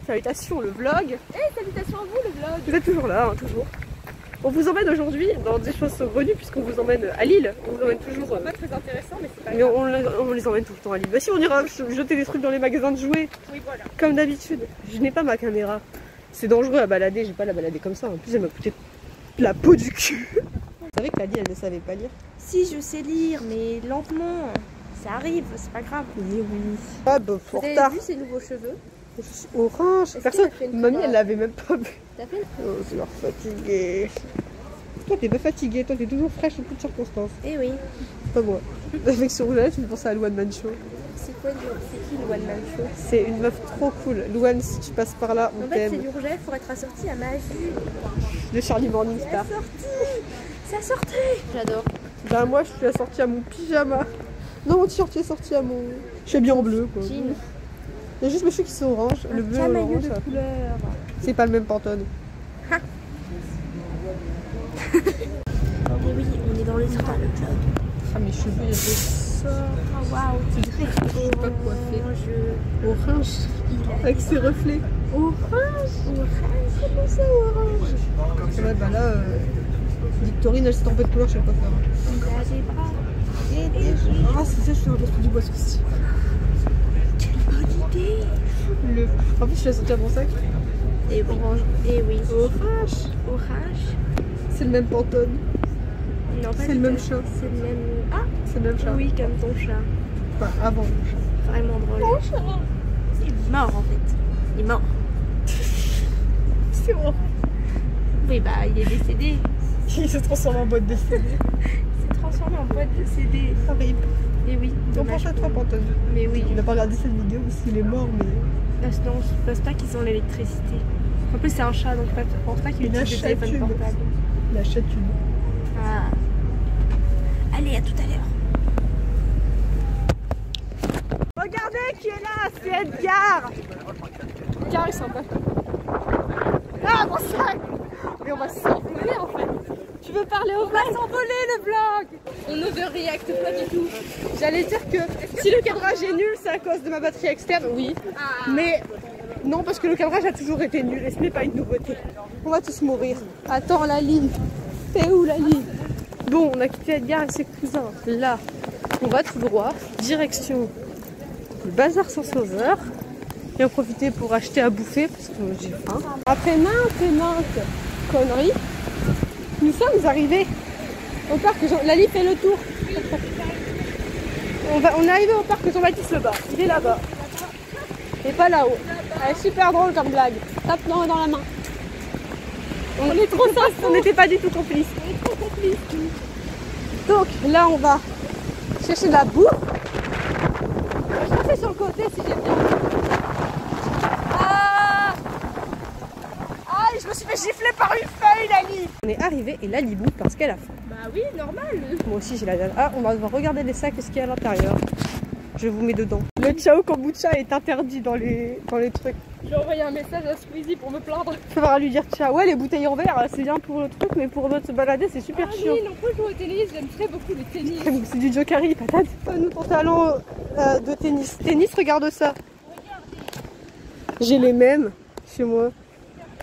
Salutations le vlog. Salutations à vous le vlog. Vous êtes toujours là, hein, toujours. On vous emmène aujourd'hui dans des choses saugrenues puisqu'on vous emmène à Lille. On vous emmène toujours. C'est pas très intéressant mais c'est pas Mais grave. on les emmène tout le temps à Lille. Bah si, on ira jeter des trucs dans les magasins de jouets. Oui voilà. Comme d'habitude. Je n'ai pas ma caméra. C'est dangereux à balader, j'ai pas la balader comme ça. En plus elle m'a coûté la peau du cul. Vous savez que Lali elle ne savait pas lire. Si je sais lire mais lentement. Ça arrive, c'est pas grave. Oui, oui. Ah bah Vous pour avez retard. vu ses nouveaux cheveux? Orange. Est-ce Personne. qu'elle a fait une Mamie prépa elle l'avait même pas vu. T'as fait une... Oh, c'est leur fatigué. Toi t'es pas fatiguée, toi t'es toujours fraîche en toutes circonstances. Eh oui. Pas moi. Avec ce rouge-là, tu me penses à Louane Mancho. C'est quoi c'est qui le one man show? C'est une meuf trop cool. Louane, si tu passes par là, on En fait c'est t'aime. l'urgel pour être assorti à Magie. De Charlie Morningstar. C'est assorti. J'adore. Ben moi, je suis assortie à mon pyjama. Non, mon t-shirt est sorti à mon... Je suis habillée en bleu, quoi. Jean. Il y a juste mes cheveux qui sont orange. Le bleu et Camailleux l'orange, de ça... couleur. c'est pas le même Pantone. Et oui, on est dans les trains le club. Ah, mes cheveux, il y a des sorts. Oh waouh, tu dirais Je suis pas coiffée. Orange. Orange. Avec ses reflets. Orange. Comment ça orange? Ouais, bah là, Victorine, elle s'est trompée de couleur, je sais pas faire. Il a des bras. Ah, c'est ça, je suis un peu du bois ce coup-ci. Quelle bonne idée. En plus, je l'ai sorti à mon sac. Et oui. Et oui. Orange. Orange. C'est le même Pantone. Non, pas C'est le du même tout. chat. C'est le même. Ah C'est le même chat. oui, comme ton chat. Enfin, avant mon chat. Vraiment drôle. Il est mort en fait. Il est mort. C'est bon. Oui, bah il est décédé. Il se transforme en boîte de CD. Il s'est transformé en boîte de CD. Horrible. Et oui. On dommage pense à toi, pour lui. Pantone. Mais oui. Il n'a pas regardé cette vidéo parce qu'il est mort, mais. Non, je pense pas qu'ils ont l'électricité. En plus, c'est un chat, donc je pense pas qu'il Il utilise des achète téléphones une. portables. Il achète une. Ah. Allez, à tout à l'heure. Regardez qui est là, c'est Edgar. Edgar, il est sympa. Ah, mon sac. Mais on va s'envoler en fait. Tu veux parler au vlog? On va s'envoler le vlog. On overreacte pas du tout. J'allais dire que si le cadrage est nul, c'est à cause de ma batterie externe, oui. Ah. Mais non, parce que le cadrage a toujours été nul et ce n'est pas une nouveauté. On va tous mourir. Attends, Lali. T'es où, Lali? Bon, on a quitté Edgar et ses cousins. Là, on va tout droit, direction le bazar sans sauveur. Et en profiter pour acheter à bouffer parce que j'ai faim. Après maintes et maintes conneries, nous sommes arrivés au parc. Lali fait le tour. On est arrivé au parc Jean-Baptiste Lebas. Il est là-bas. Et pas là-haut. Elle est super drôle comme blague. Tape dans la main. On est trop sympas. On n'était pas du tout complices. On est trop complices. Donc là on va chercher de la bouffe. Je vais passer sur le côté si j'ai bien. Ah, je me suis fait gifler par une feuille, Lali. On est arrivé et Lali bouffe parce qu'elle a faim. Bah oui, normal. Moi aussi j'ai la dalle. Ah, on va devoir regarder les sacs, qu'est-ce qu'il y a à l'intérieur. Je vous mets dedans. Le Ciao Kombucha est interdit dans les trucs. J'ai envoyé un message à Squeezie pour me plaindre. Il faudra lui dire ciao. Ouais, les bouteilles en verre, c'est bien pour le truc, mais pour se balader, c'est super chiant. Oui, non, pour jouer au tennis, j'aime très beaucoup le tennis. C'est du jokari, patate. Nous, pantalons de tennis. Tennis, regarde ça. J'ai les mêmes chez moi.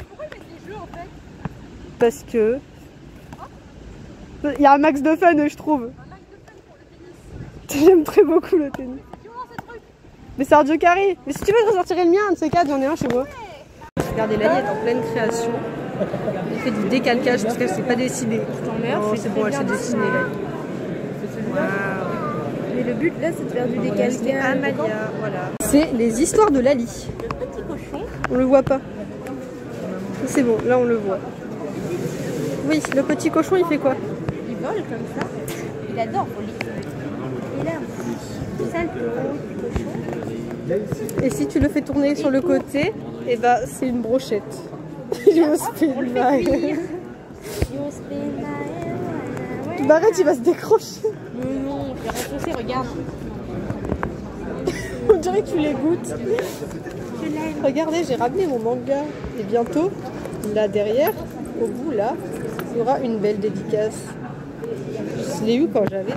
Pourquoi ils mettent des jeux en fait? Parce que... Il y a un max de fun, je trouve. Un max de fun pour le tennis. J'aime très beaucoup le tennis. Tu vois ce truc? Mais c'est un jokari. Mais si tu veux, je ressortirai le mien, un de ces quatre, j'en ai un chez moi. Regardez, Lali est en pleine création. Elle fait du décalcage parce qu'elle ne s'est pas dessinée. Non, c'est bon, elle s'est dessinée, Lali. Waouh. Mais le but là, c'est de faire du C'est décalcage. Amalia, voilà. C'est les histoires de Lali. Le petit cochon. On le voit pas. C'est bon, là on le voit. Oui, le petit cochon, il fait quoi? Il vole comme ça. Il adore voler. Il a un petit salto du cochon. Et si tu le fais tourner sur le côté, et bah c'est une brochette. Je spin On le fait cuire. You spin my head. Bah arrête, il va se décrocher. Non, je vais renfoncer, regarde. On dirait que tu les goûtes. Je l'aime. Regardez, j'ai ramené mon manga. Et bientôt, là derrière, au bout là, il y aura une belle dédicace. Je l'ai eu quand j'avais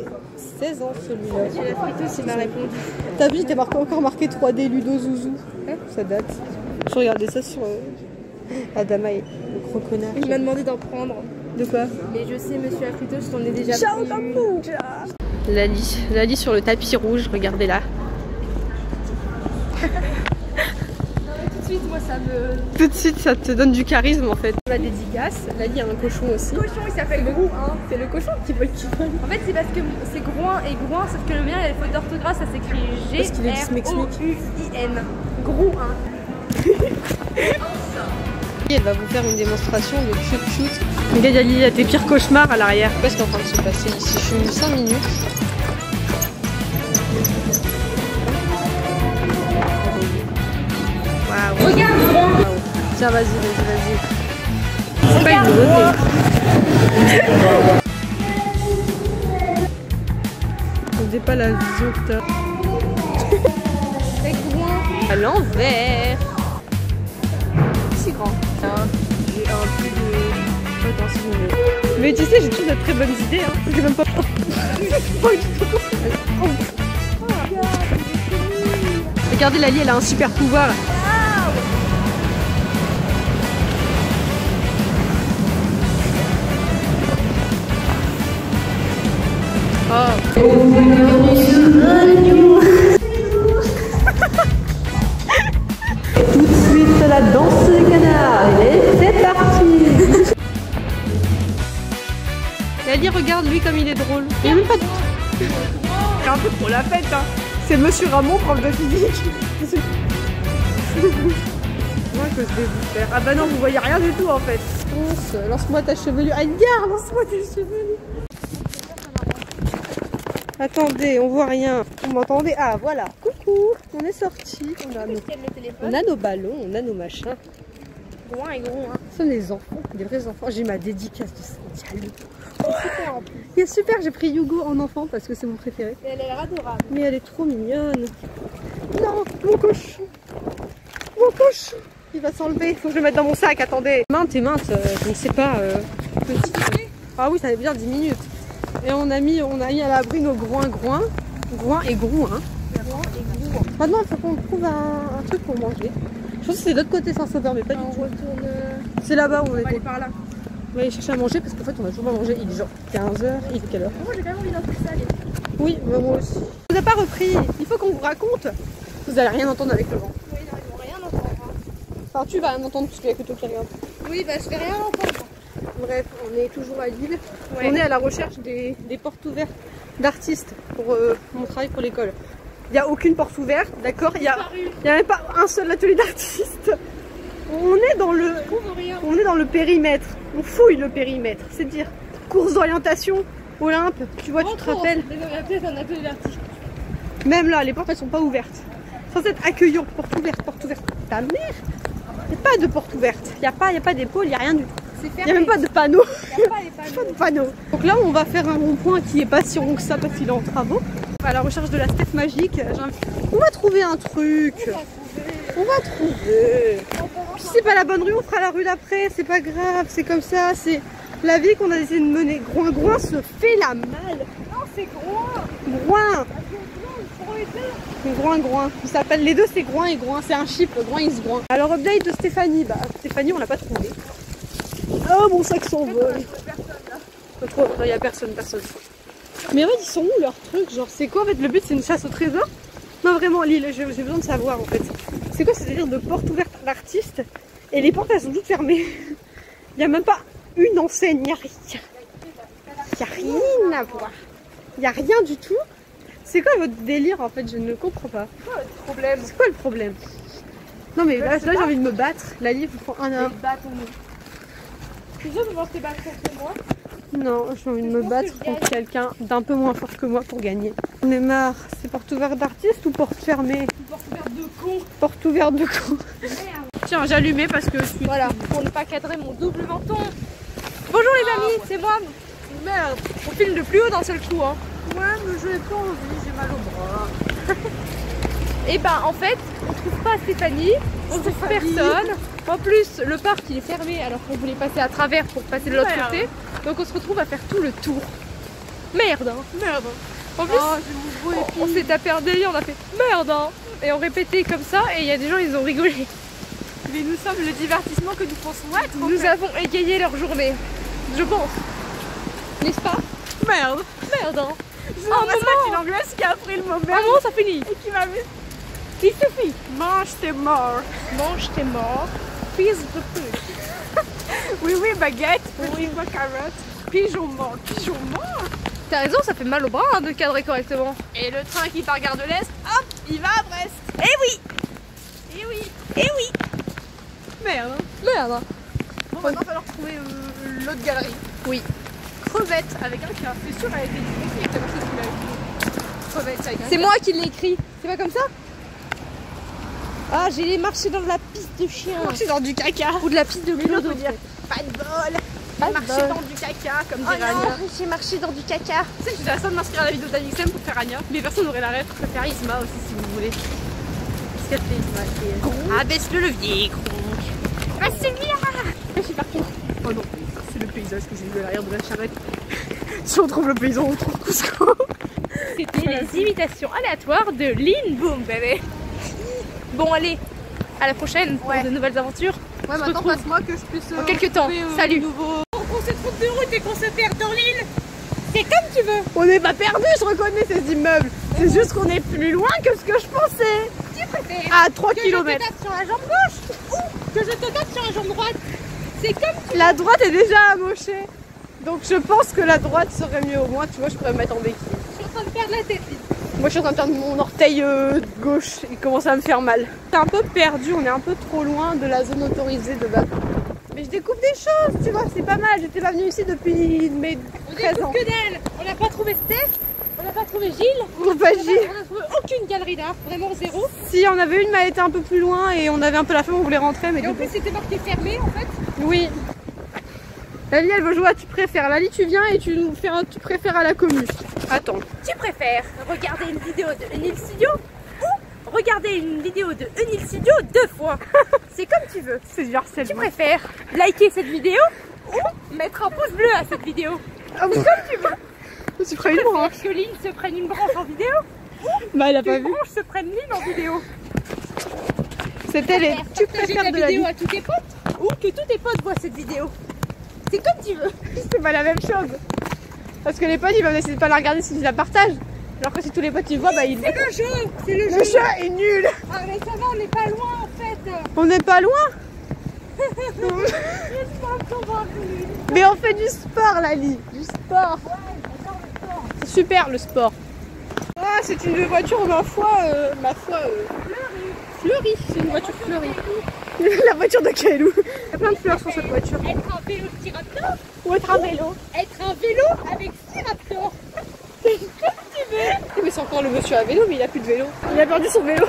16 ans celui-là. J'ai la photo, c'est m'a répondu. T'as vu, j'étais encore marqué 3D Ludo Zouzou. Ça date. Je regardais ça sur Adama et le gros connard. Il m'a demandé d'en prendre. De quoi? Mais je sais, monsieur Afrito, je t'en ai déjà Ciao, pris. Lali sur le tapis rouge, regardez-la. Tout de suite, moi, ça me... Tout de suite, ça te donne du charisme en fait. La dédicace, Lali a un cochon aussi. Le cochon, il s'appelle Grou, hein. C'est le cochon qui vole. En fait, c'est parce que c'est Grouin et Grouin, sauf que le mien, il y a les fautes d'orthographe, ça s'écrit Parce qu'il est G-R-O-U-I-N. Grouin. Elle va vous faire une démonstration de chut-chut. Regarde Lali, il y a tes pires cauchemars à l'arrière. Qu'est-ce qui est en train de se passer ici? Je suis mis 5 minutes. Waouh. Regarde, Grouin. Tiens, vas-y. C'est pas une nouveauté. On dit pas la vision que t'as. C'est Grouin. À l'envers. Si grand. J'ai un peu de... Attends, si vous voulez. Mais tu sais, j'ai toujours de très bonnes idées. Hein. C'est même pas... Pas du tout. Regardez, Lali, elle a un super pouvoir. Oh. Tout de suite la danse des canards et c'est parti. Lali, regarde lui comme il est drôle. Il a même pas de... C'est un peu trop la fête hein. C'est Monsieur Ramon, prof de physique. Moi que je vais vous faire. Ah bah non, vous voyez rien du tout en fait. Lance-moi ta chevelure. Ah, regarde, lance-moi ta chevelure. Attendez, on voit rien. Vous m'entendez? Ah voilà, coucou, on est sortis. On a nos ballons, on a nos machins. Grouin et Grouin. Ce sont des enfants, des vrais enfants. J'ai ma dédicace de Santiago. Il est super, j'ai pris Hugo en enfant parce que c'est mon préféré. Et elle a l'air adorable. Mais elle est trop mignonne. Non, mon cochon. Mon cochon. Il va s'enlever, il faut que je le mette dans mon sac, attendez. Maintes et maintes, je ne sais pas. Petit. Ah oui, ça fait bien 10 minutes. Et on a mis à l'abri nos groins et Grouin. Grouin et Grouin. Maintenant, il faut qu'on trouve un truc pour manger. Je pense que c'est de l'autre côté Saint-Sauveur, mais pas du tout. Retourne... C'est là-bas où on va est. aller par là. On va aller chercher à manger parce qu'en fait, on a toujours pas mangé. Il est genre 15h. Il est quelle heure? Moi, j'ai quand même envie d'un truc salé. Oui, bah moi aussi. On vous a pas repris. Il faut qu'on vous raconte. Vous allez rien entendre avec le vent. Oui, non, ils vont rien entendre. Hein. Enfin, tu vas rien entendre parce qu'il y a que toi qui regarde. Oui, bah je vais rien entendre. Bref, on est toujours à Lille. Ouais. On est à la recherche des portes ouvertes d'artistes pour mon travail pour l'école. Il n'y a aucune porte ouverte, d'accord? Il n'y a même pas un seul atelier d'artistes. On est dans le périmètre. On fouille le périmètre. C'est dire course d'orientation, Olympe, tu vois, tu te rappelles? Peut-être un atelier d'artiste. Même là, les portes elles sont pas ouvertes. Censé être accueillant, porte ouverte, porte ouverte. Ta mère! Il n'y a pas de porte ouverte. Il n'y a pas d'épaule, il n'y a rien du tout. Il n'y a même pas de panneau. Il n'y a pas les panneaux. Pas de panneau. Donc là, on va faire un rond-point qui est pas si rond que ça parce qu'il est en travaux. À la recherche de la step magique. On va trouver un truc. On va trouver. Si c'est pas la bonne rue, on fera la rue d'après. C'est pas grave, c'est comme ça. C'est la vie qu'on a essayé de mener. Grouin se fait la malle. Non, c'est Grouin. Grouin. Grouin. Ils s'appellent les deux, c'est Grouin et Grouin. C'est un chip, Grouin is Grouin. Alors update de Stéphanie. Bah Stéphanie, on l'a pas trouvé. Oh mon sac s'envole. Il n'y a personne. Mais en fait, ils sont où leurs trucs? Genre, c'est quoi en fait? Le but, c'est une chasse au trésor? Non, vraiment, Lille, j'ai besoin de savoir en fait. C'est quoi ce délire de porte ouverte d'artistes? Et les portes, elles sont toutes fermées. Il n'y a même pas une enseigne, il n'y a rien. Il n'y a rien à voir. Il n'y a rien du tout. C'est quoi votre délire en fait? Je ne comprends pas. C'est quoi le problème? C'est quoi le problème? Non, mais là j'ai envie de me battre. La Lille, il faut un à un. Battons-nous. Tu veux pouvoir te battre contre moi? Non, j'ai envie de me battre contre quelqu'un d'un peu moins fort que moi pour gagner. On est marre. C'est porte ouverte d'artiste ou porte fermée? Porte ouverte de con. Porte ouverte de con. Merde. Tiens, j'ai allumé parce que je suis... Voilà, pour ne pas cadrer mon double menton. Bonjour les amis, c'est moi. Merde. On filme de plus haut d'un seul coup. Hein. Ouais, mais je n'ai pas envie, j'ai mal au bras. Et ben en fait, on trouve pas Stéphanie, on trouve personne. En plus, le parc il est fermé alors qu'on voulait passer à travers pour passer de l'autre côté. Donc on se retrouve à faire tout le tour. Merde hein. Merde. En plus, on s'est tapé un délire, on a fait merde hein. Et on répétait comme ça et il y a des gens ils ont rigolé. Mais nous sommes le divertissement que nous pensons être. Nous avons égayé leur journée, je pense. N'est-ce pas? Merde. Merde, hein. Non, c'est une anglaise qui a appris le mot merde. Maman, ça finit. Et qui m'a mis. Il suffit. Mange tes morts. Mange tes morts. Piece de pute. Oui, oui, baguette, petit pois carotte. Pigeon mort, pigeon mort. T'as raison, ça fait mal au bras hein, de cadrer correctement. Et le train qui part gare de l'Est, hop, il va à Brest. Eh oui. Eh oui. Eh oui. Merde. Merde. Bon, maintenant, il va falloir trouver l'autre galerie. Oui. Crevette avec un cœur. C'est sûr, elle a été écrite avec un cœur. Crevette avec un C'est moi qui l'ai écrit. C'est pas comme ça? Ah, j'ai marché dans la piste de chien. Marcher dans du caca. Ou de la piste de clodo. Dire pas de bol. Pas de Marcher bol. dans du caca, comme Oh dirait Anya. non, j'ai marché dans du caca. Tu sais que j'étais à ça de m'inscrire à la vidéo d'Alixem pour faire Anya. Mais personne n'aurait la rêve. Je peux faire Isma aussi si vous voulez. Qu'est-ce qu'elle fait Isma? Ah, baisse le levier, Kronk. Ah, c'est bien. Je suis partie. Oh non, c'est le paysage que j'ai vu à l'arrière de la charrette. Si on trouve le paysan, on trouve Cusco. C'était les imitations aléatoires de Lynn Boom, bébé. Bon, allez, à la prochaine pour de nouvelles aventures. Ouais, maintenant passe-moi que je puisse. Dans quelques temps. Salut. On se trompe de route et qu'on se perd dans l'île. C'est comme tu veux. On n'est pas perdu, je reconnais ces immeubles. C'est juste qu'on est plus loin que ce que je pensais. Tu préfères À 3 que km. je te tape sur la jambe gauche ou que je te tape sur la jambe droite? C'est comme tu La droite est déjà amochée. Donc je pense que la droite serait mieux. Au moins, tu vois, je pourrais me mettre en béquille. Je suis en train de perdre la tête. Moi, je suis en train de perdre mon orteil gauche. Il commence à me faire mal. C'est un peu perdu. On est un peu trop loin de la zone autorisée de bateau. Mais je découvre des choses, tu vois. C'est pas mal. J'étais pas venue ici depuis mes 13 ans. Que dalle. On n'a pas trouvé Steph, on n'a pas trouvé Gilles. On n'a pas Gilles. On n'a trouvé aucune galerie d'art, vraiment zéro. Si, on avait une, mais elle était un peu plus loin et on avait un peu la flemme, on voulait rentrer. Mais Et en plus, c'était marqué fermé en fait. oui. Lali, elle veut jouer à tu préfères. Lali, tu viens et tu nous fais un tu préfères à la commu. Attends. Tu préfères regarder une vidéo de Unil Studio ou regarder une vidéo de Unil Studio 2 fois? C'est comme tu veux. C'est du harcèlement. Tu préfères liker cette vidéo ou mettre un pouce bleu à cette vidéo? Ah oui. Comme tu veux. Tu feras une branche. Que Lynn se prenne une branche en vidéo Bah, elle a ou pas une vu. branche se prenne Lynn en vidéo? C'était les tu Partager préfères ta de la vidéo vie. à tous tes potes ou que tous tes potes voient cette vidéo? C'est comme tu veux. C'est pas la même chose. Parce que les potes, ils vont essayer de pas la regarder s'ils la partagent. Alors que si tous les potes ils voient, bah ils. C'est le jeu, c'est le jeu. Le jeu est nul. Ah mais ça va, on n'est pas loin en fait. On n'est pas loin. Mais on fait du sport, Lali. Du sport. C'est super le sport. Ah, c'est une voiture, ma foi, fleurie. C'est une voiture fleurie. La voiture de Kailou. Il y a plein de fleurs sur cette voiture. Être un vélo de Raptor, Ou être un vélo. être un vélo avec 6 Raptors. Mais c'est encore le monsieur à vélo, mais il a plus de vélo. Il a perdu son vélo.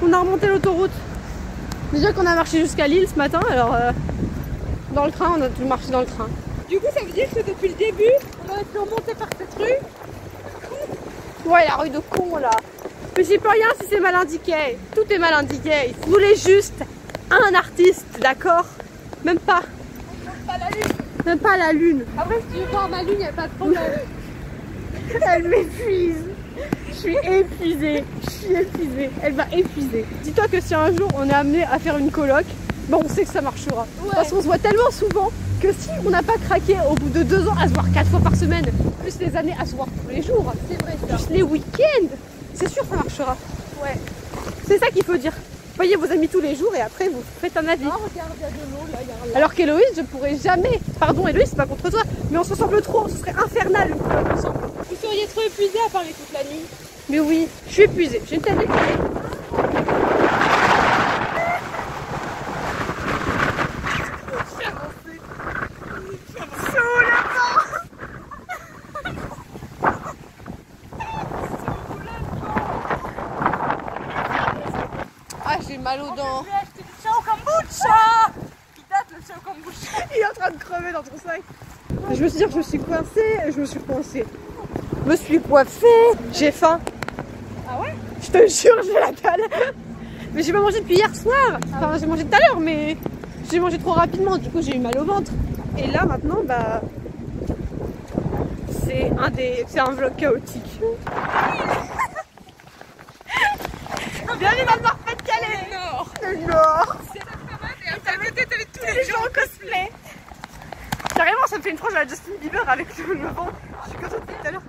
On a remonté l'autoroute. Déjà qu'on a marché jusqu'à Lille ce matin, alors dans le train, on a tout marché dans le train. Du coup, ça veut dire que depuis le début, on aurait pu remonter par cette rue. Ouais, la rue de con là. Mais j'y peux rien si c'est mal indiqué. Tout est mal indiqué. Vous voulez juste un artiste, d'accord? Même pas. Pas la lune. Même pas la lune. Après, si tu veux voir ma lune, il n'y a pas de problème. Elle m'épuise. Je suis épuisée. Je suis épuisée. Elle va épuiser. Dis-toi que si un jour on est amené à faire une coloc, bon, on sait que ça marchera. Ouais. Parce qu'on se voit tellement souvent que si on n'a pas craqué au bout de 2 ans à se voir 4 fois par semaine, plus les années à se voir tous les jours, C'est vrai ça. plus les week-ends, c'est sûr que ça marchera. Ouais. C'est ça qu'il faut dire. Voyez vos amis tous les jours et après vous faites un avis. Oh, regarde, il y a de l'eau là, il y a un lac. Alors qu'Héloïse, je pourrais jamais. Pardon Héloïse, c'est pas contre toi, mais on se ressemble trop, ce serait infernal une coloc ensemble. Vous seriez trop épuisé à parler toute la nuit. Mais oui, je suis épuisée, j'ai une tête épuisée. Ah, j'ai mal aux dents. Je vais acheter du chao kombucha. Qui date le chao kombucha? Il est en train de crever dans ton sac. Je me suis dit que je me suis coincée, je me suis coincée. Je me suis coiffée, j'ai faim. Ah ouais? Je te jure, j'ai la dalle. Mais j'ai pas mangé depuis hier soir. Enfin, j'ai mangé tout à l'heure, mais j'ai mangé trop rapidement. Du coup, j'ai eu mal au ventre. Et là, maintenant, bah, c'est un vlog chaotique. Bienvenue dans le Nord-Pas-de-Calais. Nord. Le Nord. C'est notre maman et côté, t'avais tous les gens en cosplay. Carrément, ça me fait une frange à la Justin Bieber avec le vent. Je suis contente depuis tout à l'heure.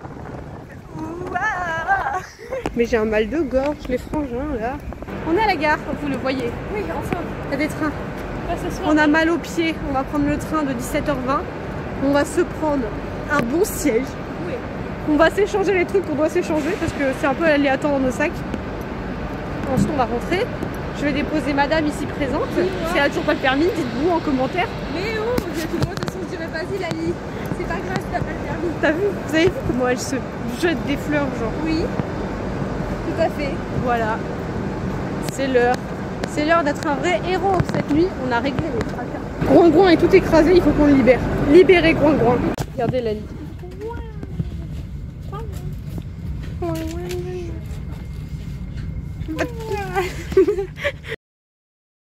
Mais j'ai un mal de gorge, les frangins là. On est à la gare, vous le voyez. Oui, enfin. Il y a des trains. Passation. On a mal aux pieds, on va prendre le train de 17h20. On va se prendre un bon siège. Oui. On va s'échanger les trucs qu'on doit s'échanger parce que c'est un peu aléatoire dans nos sacs. Ensuite on va rentrer. Je vais déposer madame ici présente. Oui, si elle a toujours pas le permis, dites-vous en commentaire. Mais oh, tout le monde, de toute façon, je dirais vas-y Lali. C'est pas grave si t'as pas le permis. T'as vu? Vous avez vu comment elle se jette des fleurs genre? Oui. Tout à fait. Voilà. C'est l'heure. C'est l'heure d'être un vrai héros. Cette nuit, on a réglé les tracas. Groin-Groin est tout écrasé, il faut qu'on le libère. Libérez Groin-Groin. Regardez Lali.